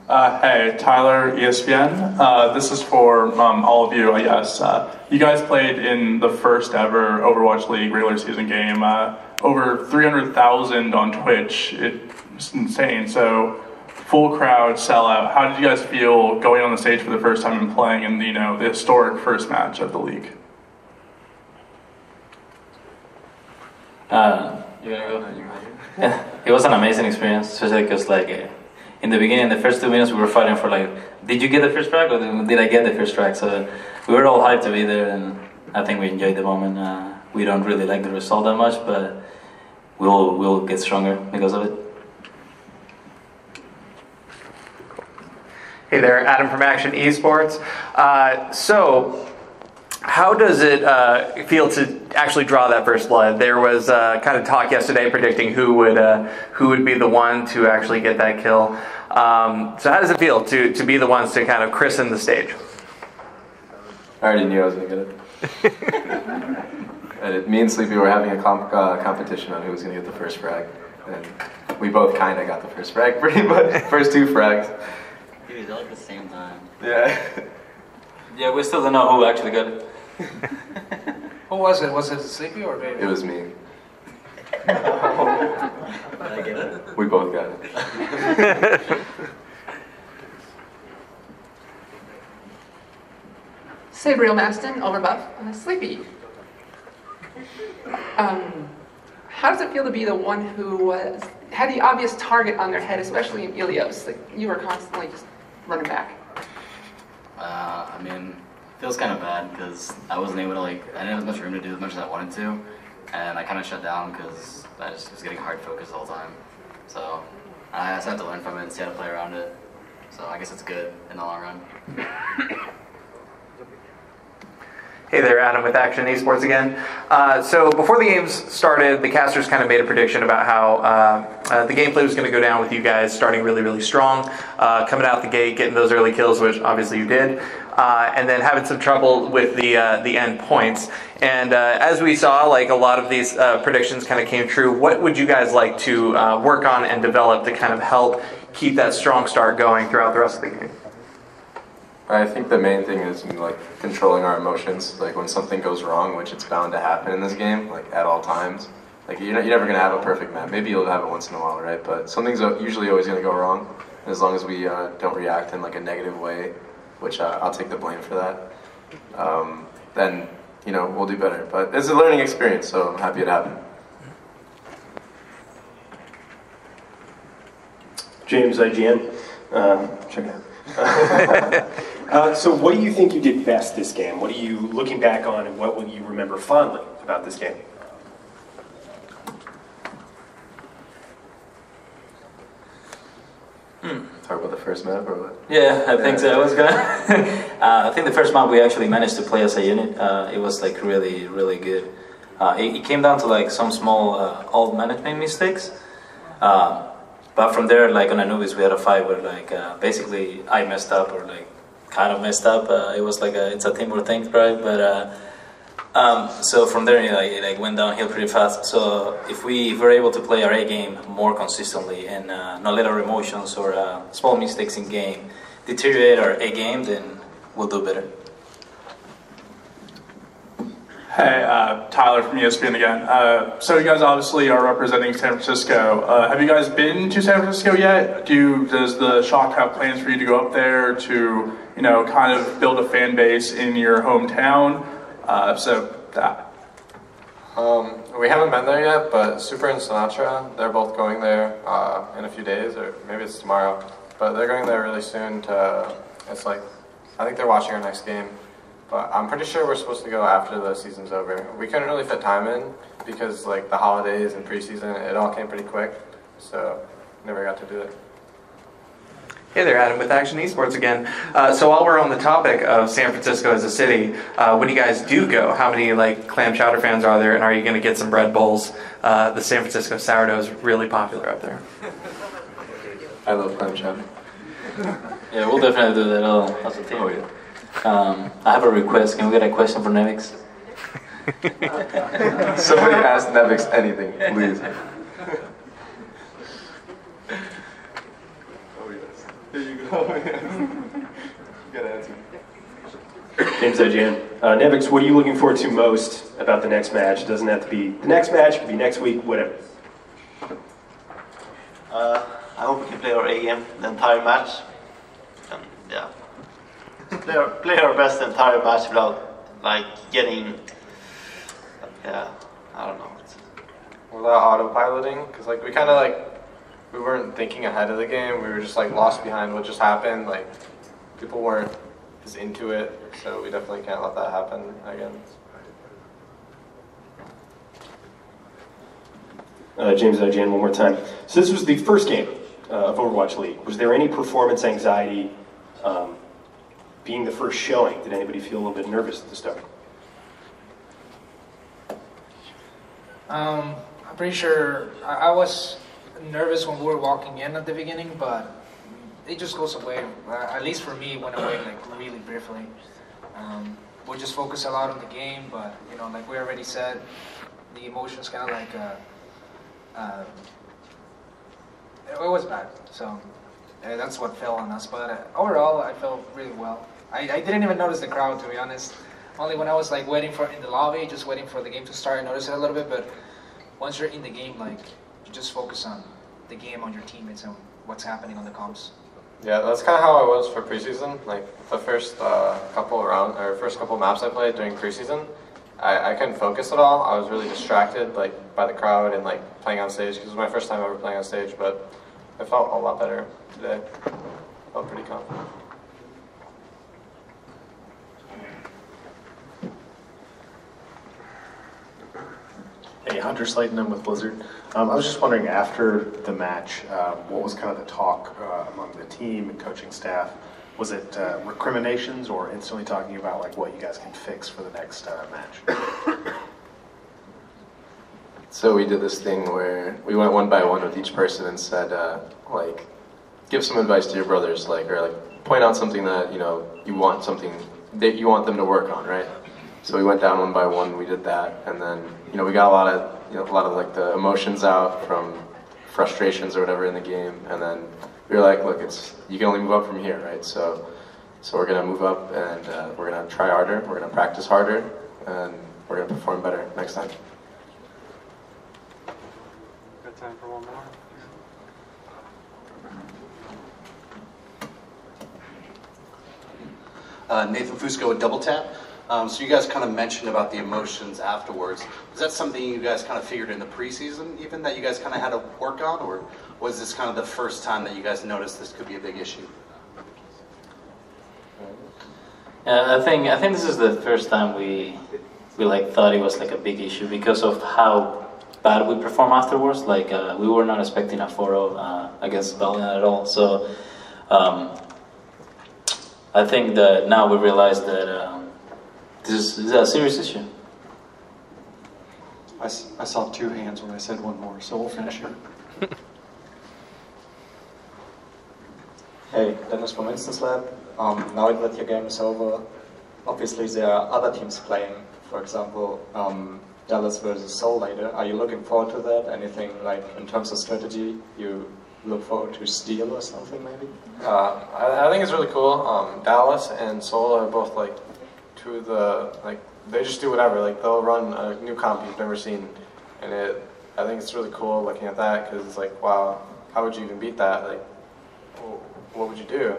Hey, Tyler, ESPN. This is for all of you, I guess. You guys played in the first ever Overwatch League regular season game. Over 300,000 on Twitch. It's insane. So, full crowd, sellout. How did you guys feel going on the stage for the first time and playing in the, the historic first match of the league? You gonna go? Yeah, it was an amazing experience, especially because in the beginning, the first 2 minutes, we were fighting for did you get the first track or did I get the first track? So we were all hyped to be there, and I think we enjoyed the moment. We don't really like the result that much, but we'll get stronger because of it. Hey there, Adam from Akshon Esports. So, how does it feel to actually draw that first blood? There was kind of talk yesterday predicting who would be the one to actually get that kill. So how does it feel to be the ones to kind of christen the stage? I already knew I was going to get it. And me and Sleepy were having a competition on who was going to get the first frag. And we both kind of got the first frag, pretty much. First 2 frags. Dude, all at the same time. Yeah. Yeah, we still don't know who actually got it. Who was it? Was it Sleepy or Baby? It was me. Did I get it? We both got it. Sabriel Maston, Overbuff, Sleepy. How does it feel to be the one who had the obvious target on their head, especially in Ilios? You were constantly just running back. I mean, it feels kind of bad because I wasn't able to I didn't have as much room to do as much as I wanted to, and I kind of shut down because I just was getting hard focused the whole time. So I just had to learn from it and see how to play around it. So I guess it's good in the long run. Hey there, Adam with Akshon Esports again. So before the games started, the casters kind of made a prediction about how the gameplay was going to go down with you guys starting really, really strong, coming out the gate, getting those early kills, which obviously you did, and then having some trouble with the end points. And as we saw, a lot of these predictions kind of came true. What would you guys like to work on and develop to kind of help keep that strong start going throughout the rest of the game? I think the main thing is controlling our emotions. When something goes wrong, which it's bound to happen in this game, at all times. You're never gonna have a perfect map. Maybe you'll have it once in a while, right? But something's usually always gonna go wrong. And as long as we don't react in a negative way, which I'll take the blame for that, then we'll do better. But it's a learning experience, so I'm happy it happened. James, IGN. Check it out. So what do you think you did best this game? What are you looking back on, and what will you remember fondly about this game? Talk about the first map or what? Yeah, I think so. I was gonna. I think the first map we actually managed to play as a unit. It was really, really good. It came down to some small old management mistakes. But from there, on Anubis, we had a fight where basically I messed up or kind of messed up. It was it's a teamwork thing, right? But so from there, it went downhill pretty fast. So if we were able to play our A game more consistently and not let our emotions or small mistakes in game deteriorate our A game, then we'll do better. Hey, Tyler from ESPN again. So you guys obviously are representing San Francisco. Have you guys been to San Francisco yet? Does the Shock have plans for you to go up there to, kind of build a fan base in your hometown? So that. We haven't been there yet, but Super and Sinatra, they're both going there in a few days, or maybe it's tomorrow. But they're going there really soon to, I think they're watching our next game. But I'm pretty sure we're supposed to go after the season's over. We couldn't really fit time in because the holidays and preseason, it all came pretty quick. So never got to do it. Hey there, Adam with Akshon Esports again. So while we're on the topic of San Francisco as a city, when you guys do go, how many clam chowder fans are there, and are you going to get some bread bowls? The San Francisco sourdough is really popular up there. I love clam chowder. Yeah, we'll definitely do that as a team. Oh, yeah. I have a request. Can we get a question for Nevix? Somebody ask Nevix anything, please. Oh yes. There you go. Good answer. James IGN. Nevix, what are you looking forward to most about the next match? It doesn't have to be the next match, it could be next week, whatever. I hope we can play our A game the entire match. And yeah, play our best the entire match without like getting, yeah, I don't know. Without autopiloting, because like we kind of like, we weren't thinking ahead of the game. We were just like lost behind what just happened. Like people weren't as into it, so we definitely can't let that happen again. James IGN, one more time. So this was the first game of Overwatch League. Was there any performance anxiety being the first showing? Did anybody feel a little bit nervous at the start? I'm pretty sure I was nervous when we were walking in at the beginning, but it just goes away. At least for me, it went away like really briefly. We just focus a lot on the game, but you know, like we already said, the emotions kind of like it was bad. So that's what fell on us. But overall, I felt really well. I didn't even notice the crowd, to be honest. Only when I was like waiting in the lobby, just waiting for the game to start, I noticed it a little bit. But once you're in the game, like you just focus on the game, on your teammates, and what's happening on the comps. Yeah, that's kind of how I was for preseason. Like the first first couple maps I played during preseason, I couldn't focus at all. I was really distracted like by the crowd and like playing on stage because it was my first time ever playing on stage. But I felt a lot better today. Felt pretty confident. Hey, Hunter Slayton, I'm with Blizzard. I was just wondering, after the match, what was kind of the talk among the team and coaching staff? Was it recriminations or instantly talking about like what you guys can fix for the next match? So we did this thing where we went one by one with each person and said, like, give some advice to your brothers, like, or like point out something that you want them to work on, right? So we went down one by one. We did that, and then we got a lot of like the emotions out from frustrations or whatever in the game, and then we were like, look, you can only move up from here, right? So we're gonna move up, and we're gonna try harder. We're gonna practice harder, and we're gonna perform better next time. Got time for one more? Nathan Fusco with Double Tap. So you guys kind of mentioned about the emotions afterwards. Was that something you guys kind of figured in the preseason even that you guys kind of had to work on, or was this kind of the first time that you guys noticed this could be a big issue? I think this is the first time we like thought it was like a big issue because of how bad we perform afterwards. Like we were not expecting a 4-0 against Berlin at all. So I think that now we realize that this is a serious issue. I saw two hands when I said one more, so we'll finish here. Hey, Dennis from Instance Lab. Now that your game is over, obviously there are other teams playing. For example, Dallas versus Seoul later. Are you looking forward to that? Anything like in terms of strategy you look forward to steal or something maybe? I think it's really cool. Dallas and Seoul are both like two of the they just do whatever. Like they'll run a new comp you've never seen, and I think it's really cool looking at that because it's like, wow, how would you even beat that? Like, what would you do?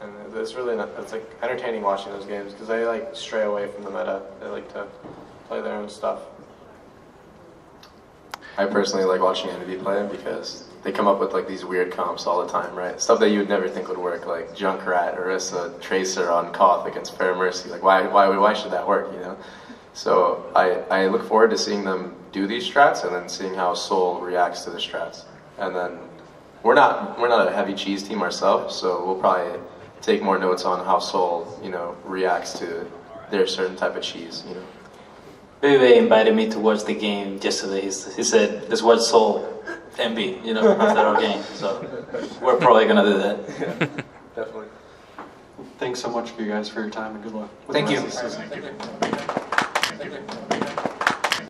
And it's really it's like entertaining watching those games because they like stray away from the meta. They like to play their own stuff. I personally like watching Envy play because they come up with like these weird comps all the time, right? Stuff that you would never think would work, like Junkrat, Orisa, Tracer on Koth against Fair Mercy. Like why should that work, So I look forward to seeing them do these strats and then seeing how Seoul reacts to the strats. And then we're not a heavy cheese team ourselves, so we'll probably take more notes on how Seoul, reacts to their certain type of cheese, babybay invited me to watch the game yesterday. He said, let's watch Seoul MB, after our game. So we're probably going to do that. Yeah, definitely. Thanks so much for you guys for your time and good luck. Thank you. Thank you.